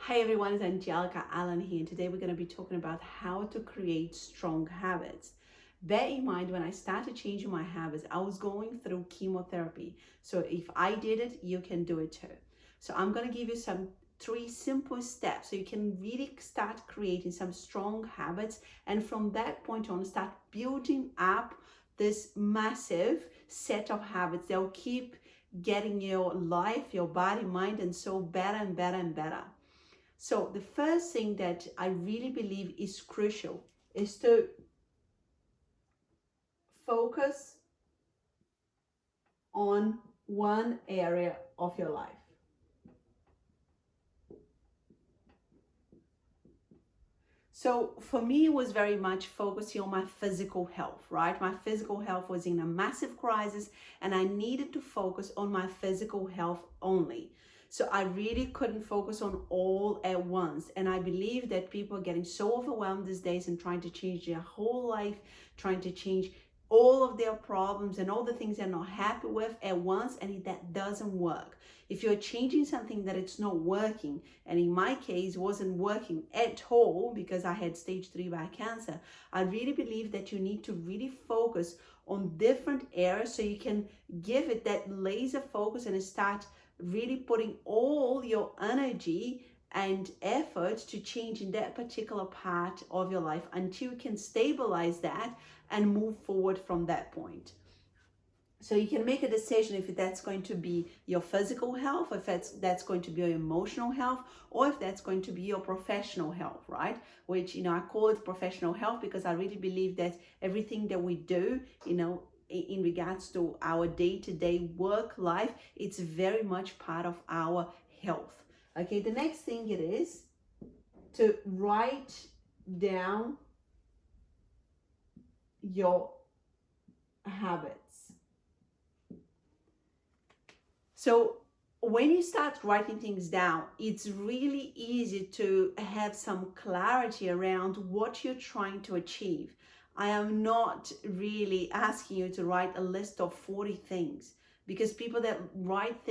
Hi everyone, it's 𝗕𝗢𝗢𝗢𝗓 here, and today we're going to be talking about how to create strong habits. Bear in mind, when I started changing my habits, I was going through chemotherapy. So if I did it, you can do it too. So I'm going to give you three simple steps so you can really start creating some strong habits, and from that point on start building up this massive set of habits that will keep getting your life, your body, mind, and soul better and better and better. So the first thing that I really believe is crucial is to focus on one area of your life. So for me, it was very much focusing on my physical health, right? My physical health was in a massive crisis and I needed to focus on my physical health only. So I really couldn't focus on all at once. And I believe that people are getting so overwhelmed these days and trying to change their whole life, trying to change all of their problems and all the things they're not happy with at once, and that doesn't work. If you're changing something that it's not working, and in my case wasn't working at all because I had stage 3 bowel cancer, I really believe that you need to really focus on different areas so you can give it that laser focus and start really putting all your energy and effort to change in that particular part of your life until you can stabilize that and move forward from that point. So you can make a decision if that's going to be your physical health, if that's going to be your emotional health, or if that's going to be your professional health, right? Which, I call it professional health because I really believe that everything that we do, in regards to our day-to-day work life, it's very much part of our health. Okay, the next thing it is to write down your habits. So when you start writing things down, it's really easy to have some clarity around what you're trying to achieve. I am not really asking you to write a list of 40 things, because people that write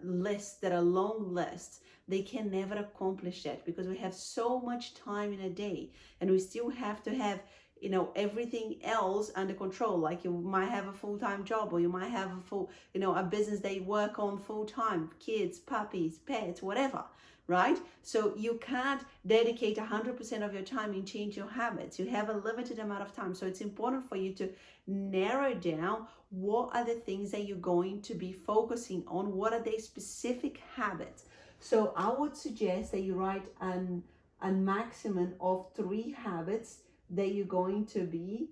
lists that are long lists, they can never accomplish that because we have so much time in a day and we still have to have everything else under control. Like you might have a full-time job, or you might have a business that you work on full-time, kids, puppies, pets, whatever, right? So you can't dedicate 100% of your time in change your habits. You have a limited amount of time. So it's important for you to narrow down what are the things that you're going to be focusing on, what are the specific habits. So I would suggest that you write a maximum of 3 habits that you're going to be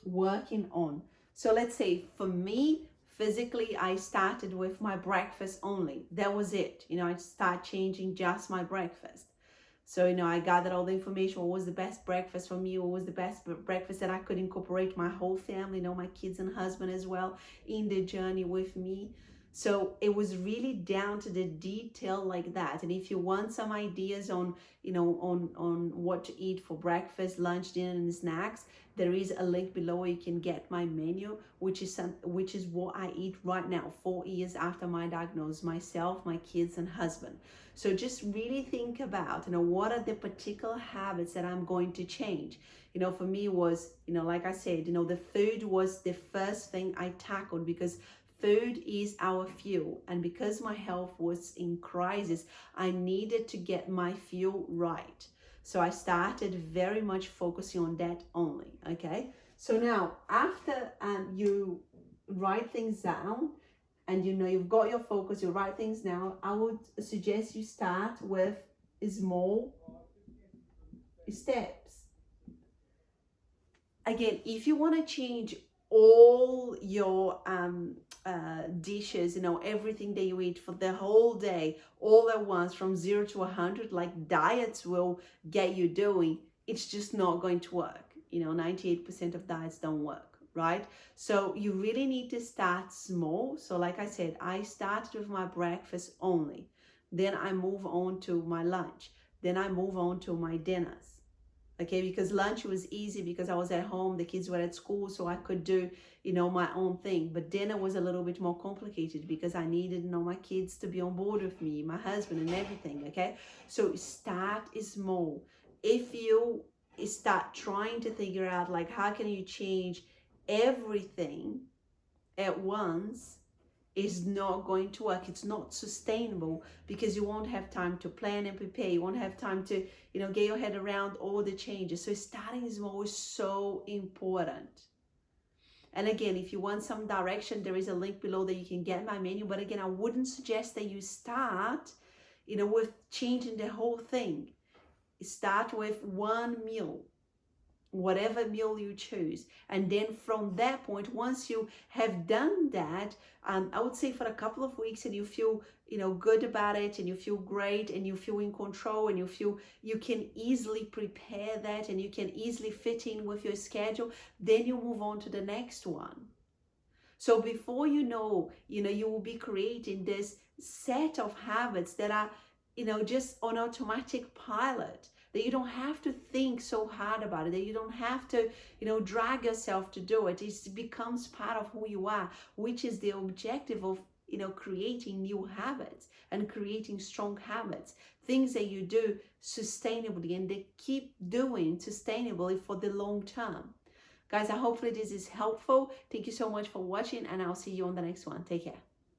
working on. So let's say for me, physically, I started with my breakfast only. That was it. I start changing just my breakfast. So, I gathered all the information. What was the best breakfast for me? What was the best breakfast that I could incorporate my whole family, my kids and husband as well, in the journey with me. So it was really down to the detail like that. And if you want some ideas on, on what to eat for breakfast, lunch, dinner, and snacks, there is a link below where you can get my menu, which is what I eat right now, 4 years after my diagnosis, myself, my kids, and husband. So just really think about, what are the particular habits that I'm going to change. For me was, like I said, the food was the first thing I tackled because food is our fuel, and because my health was in crisis, I needed to get my fuel right. So I started very much focusing on that only, okay? So now, after you write things down, and you've got your focus, you write things down, I would suggest you start with small steps. Again, if you want to change all your dishes, everything that you eat for the whole day, all at once, from 0 to 100, like diets will get you doing, it's just not going to work. 98% of diets don't work, right? So you really need to start small. So like I said, I started with my breakfast only. Then I move on to my lunch. Then I move on to my dinners. Okay, because lunch was easy because I was at home, the kids were at school, so I could do, you know, my own thing. But dinner was a little bit more complicated because I needed, you know, my kids to be on board with me, my husband and everything. Okay, so start small. If you start trying to figure out like how can you change everything at once, is not going to work. It's not sustainable because you won't have time to plan and prepare. You won't have time to, you know, get your head around all the changes. So starting small is so important. And again, if you want some direction, there is a link below that you can get my menu. But again, I wouldn't suggest that you start, you know, with changing the whole thing. Start with one meal, whatever meal you choose, and then from that point, once you have done that, I would say for a couple of weeks, and you feel, you know, good about it, and you feel great, and you feel in control, and you feel you can easily prepare that, and you can easily fit in with your schedule, then you move on to the next one. So before you know, you will be creating this set of habits that are, you know, just on automatic pilot, that you don't have to think so hard about it, that you don't have to, you know, drag yourself to do it. It becomes part of who you are, which is the objective of, you know, creating new habits and creating strong habits, things that you do sustainably and they keep doing sustainably for the long term. Guys, hopefully this is helpful. Thank you so much for watching, and I'll see you on the next one. Take care.